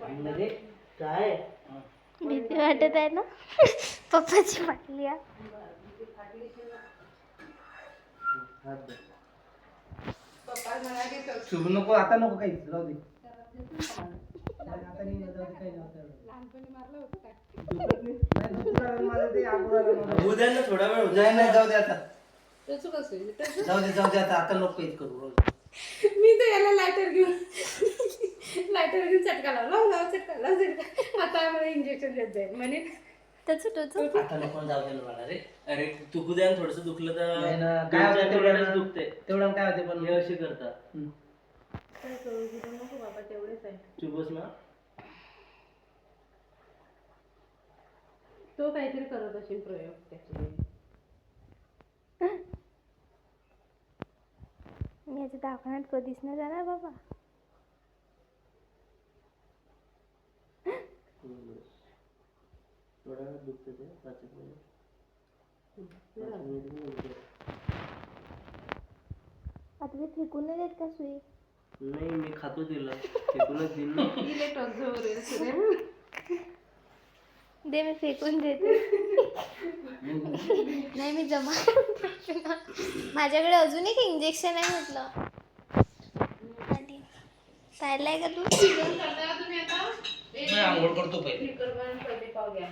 म्हणजे काय भीती वाटत आहे ना पप्पाची फाटली आहे. शुभ नको आता नको काही राहू दे आता नाही जाऊ दे काही उद्या ना थोडा वेळ उद्या नाही जाऊ दे आता जाऊ दे आता नको काही करू मी तर याला लायटर घेऊन चटका लाव चटका आता आम्हाला इंजेक्शन देत जाईल म्हणे आता नको जाऊ दे मला रे अरे दुखू द्या थोडस दुखलं नाही ना, तर काय होतं तेवढ्याच दुखते तेवढं काय होते पण हे असे करतात काय करू तिथं नको बाबा तेवढेच आहे. चुबस ना तो काहीतरी करत असेल प्रयोग त्याचे. मी याच्या दवाखान्यात कधीच नाही जाणार बाबा. थोडा वेळ दुखते ते 5 मिनिट. आता ते फेकून नाही देत का सुई? नाही मी खातो तिला फेकूनच देईन ना. इले टॉस जवळ आहे सुरेल. दे मी फेकून देते. नाही मी जमा माझ्याकडे अजून एक इंजेक्शन आहे म्हटलं. पाहिलंय का तू? तुम्ही आता आंघोळ करतो पहिले पाव घ्या.